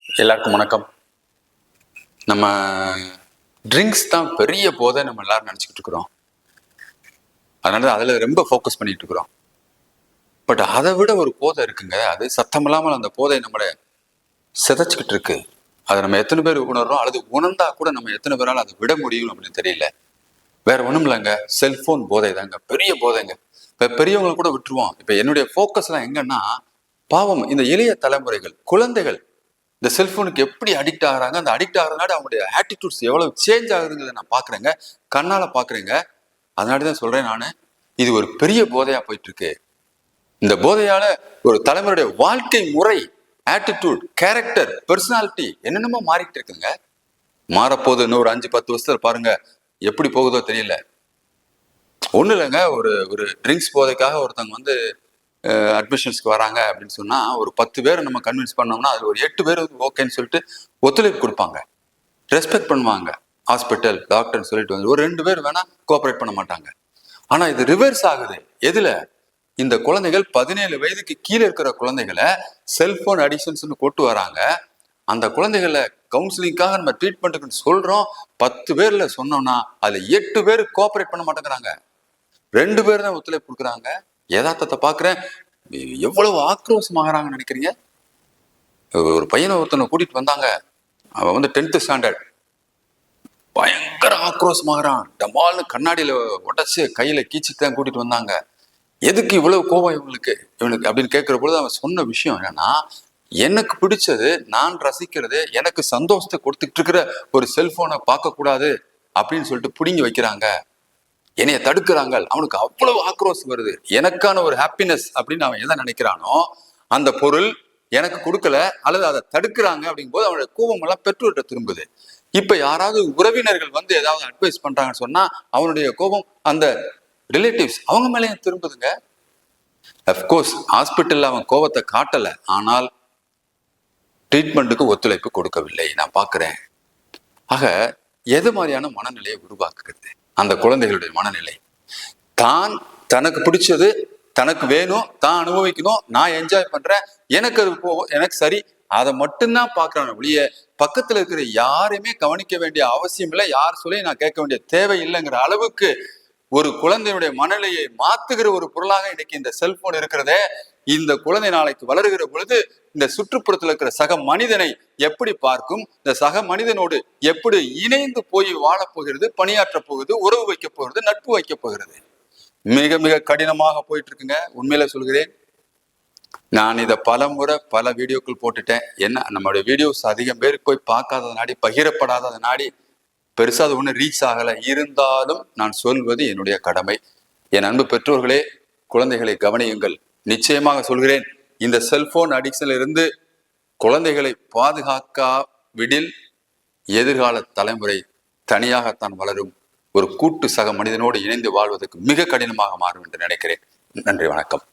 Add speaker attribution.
Speaker 1: எல்லாருக்கும் வணக்கம். நம்ம ட்ரிங்க்ஸ் தான் பெரிய போதை நம்ம எல்லாரும் நினச்சிக்கிட்டு இருக்கிறோம். அதனால அதில் ரொம்ப ஃபோக்கஸ் பண்ணிட்டு இருக்கிறோம். பட் அதை விட ஒரு போதை இருக்குங்க. அது சத்தமில்லாமல் அந்த போதை நம்மளை சிதைச்சிக்கிட்டு இருக்கு. அதை நம்ம எத்தனை பேர் உணர்றோம், அல்லது உணர்ந்தா கூட நம்ம எத்தனை பேரால் அதை விட முடியும் அப்படின்னு தெரியல. வேற ஒன்றும் இல்லைங்க, செல்போன் போதை தாங்க பெரிய போதைங்க. இப்போ பெரியவங்களை கூட விட்டுருவோம். இப்போ என்னுடைய ஃபோக்கஸ்லாம் எங்கன்னா, பாவம் இந்த இளைய தலைமுறைகள், குழந்தைகள் இந்த செல்போனுக்கு எப்படி அடிக்ட் ஆகுறாங்க, அந்த அடிக்ட் ஆகுறதுனால அவங்களுடைய ஆட்டிடியூட்ஸ் எவ்வளவு சேஞ்ச் ஆகுதுங்கிறத நான் பார்க்குறேங்க, கண்ணால் பார்க்குறேங்க. அதனால தான் சொல்கிறேன் நான், இது ஒரு பெரிய போதையாக போயிட்டு இருக்கு. இந்த போதையால ஒரு தலைமுறையுடைய வாழ்க்கை முறை, ஆட்டிடியூட், கேரக்டர், பர்சனாலிட்டி என்னென்னமோ மாறிட்டு இருக்குங்க. மாறப்போகுது இன்னும் ஒரு 5-10 வருஷத்துல பாருங்க எப்படி போகுதோ தெரியல. ஒன்றும் இல்லைங்க, ஒரு ஒரு ட்ரிங்க்ஸ் போதைக்காக ஒருத்தவங்க அட்மிஷன்ஸ்க்கு வராங்க அப்படின்னு சொன்னா ஒரு 10 பேரை நம்ம கன்வின்ஸ் பண்ணோம்னா அதுல ஒரு 8 பேர் ஓகேன்னு சொல்லிட்டு ஒத்துழைப்பு கொடுப்பாங்க, ரெஸ்பெக்ட் பண்ணுவாங்க. ஹாஸ்பிட்டல் டாக்டர்னு சொல்லிட்டு ஒரு 2 பேர் வேணா கோஆபரேட் பண்ண மாட்டாங்க. ஆனா இது ரிவர்ஸ் ஆகுது. எதுல? இந்த குழந்தைகள் 17 வயதுக்கு கீழே இருக்கிற குழந்தைகளை செல்போன் அடிக்ஷன்ஸ் கொண்டு வராங்க. அந்த குழந்தைகளை கவுன்சிலிங்காக நம்ம ட்ரீட்மெண்ட்டுக்கு சொல்றோம். 10 பேர்ல சொன்னோம்னா அதுல 8 பேர் கோஆபரேட் பண்ண மாட்டேங்கிறாங்க, 2 பேர் தான் ஒத்துழைப்பு கொடுக்குறாங்க. யதார்த்தத்தை பார்க்குறேன். எவ்வளவு ஆக்ரோஷமாகறாங்கன்னு நினைக்கிறீங்க? ஒரு பையனை ஒருத்தனை கூட்டிட்டு வந்தாங்க. அவன் 10th ஸ்டாண்டர்ட். பயங்கர ஆக்ரோஷமாகறான். டமால்னு கண்ணாடியில உடச்சு கையில கீச்சிட்டு தான் கூட்டிட்டு வந்தாங்க. எதுக்கு இவ்வளவு கோபம் இவனுக்கு அப்படின்னு கேட்கிற பொழுது அவன் சொன்ன விஷயம் என்னன்னா, எனக்கு பிடிச்சது, நான் ரசிக்கிறது, எனக்கு சந்தோஷத்தை கொடுத்துட்டு இருக்கிற ஒரு செல்போனை பார்க்க கூடாது அப்படின்னு சொல்லிட்டு பிடுங்கி வைக்கிறாங்க, என்னைய தடுக்கிறாங்க. அவனுக்கு அவ்வளவு ஆக்ரோஷம் வருது. எனக்கான ஒரு ஹாப்பினஸ் அப்படின்னு அவன் எதை நினைக்கிறானோ அந்த பொருள் எனக்கு கொடுக்கல அல்லது அதை தடுக்கிறாங்க அப்படிங்கும் போது அவனுடைய கோபம் எல்லாம் பெற்றோர்கிட்ட திரும்புது. இப்ப யாராவது உறவினர்கள் ஏதாவது அட்வைஸ் பண்றாங்கன்னு சொன்னா அவனுடைய கோபம் அந்த ரிலேட்டிவ்ஸ் அவங்க மேலேயும் திரும்புதுங்க. அப்கோர்ஸ் ஹாஸ்பிட்டல்ல அவன் கோபத்தை காட்டல, ஆனால் ட்ரீட்மெண்ட்டுக்கு ஒத்துழைப்பு கொடுக்கவில்லை, நான் பார்க்கிறேன். ஆக எது மாதிரியான மனநிலையை உருவாக்குகிறது அந்த குழந்தைகளுடைய மனநிலை? தான் தனக்கு பிடிச்சது தனக்கு வேணும், தான் அனுபவிக்கணும், நான் என்ஜாய் பண்றேன், எனக்கு அது போகும், எனக்கு சரி, அதை மட்டும்தான் பார்க்கறான ஒழிய பக்கத்துல இருக்கிற யாரையுமே கவனிக்க வேண்டிய அவசியம் இல்லை, யார் சொல்லி நான் கேட்க வேண்டிய தேவை இல்லைங்கிற அளவுக்கு ஒரு குழந்தையுடைய மனநிலையை மாத்துகிற ஒரு பொருளாக இன்னைக்கு இந்த செல்போன் இருக்கிறதே. இந்த குழந்தை நாளைக்கு வளருகிற பொழுது இந்த சுற்றுப்புறத்தில் இருக்கிற சக மனிதனை எப்படி பார்க்கும், இந்த சக மனிதனோடு எப்படி இணைந்து போய் வாழப்போகிறது, பணியாற்ற போகுது, உறவு வைக்க போகிறது, நட்பு வைக்க போகிறது, மிக மிக கடினமாக போயிட்டு இருக்குங்க. உண்மையில சொல்கிறேன், நான் இதை பல முறை பல வீடியோக்கள் போட்டுட்டேன். என்ன நம்மளுடைய வீடியோஸ் அதிகம் பேருக்கு போய் பார்க்காத நாடி, பகிரப்படாத நாடி, பெருசா அது ஒன்றும் ரீச் ஆகலை. இருந்தாலும் நான் சொல்வது என்னுடைய கடமை. என் அன்பு பெற்றோர்களே, குழந்தைகளை கவனியுங்கள். நிச்சயமாக சொல்கிறேன், இந்த செல்போன் அடிக்ஷன்ல இருந்து குழந்தைகளை பாதுகாக்காவிடில் எதிர்கால தலைமுறை தனியாகத்தான் வளரும். ஒரு கூட்டு சக மனிதனோடு இணைந்து வாழ்வதற்கு மிக கடினமாக மாறும் என்று நினைக்கிறேன். நன்றி, வணக்கம்.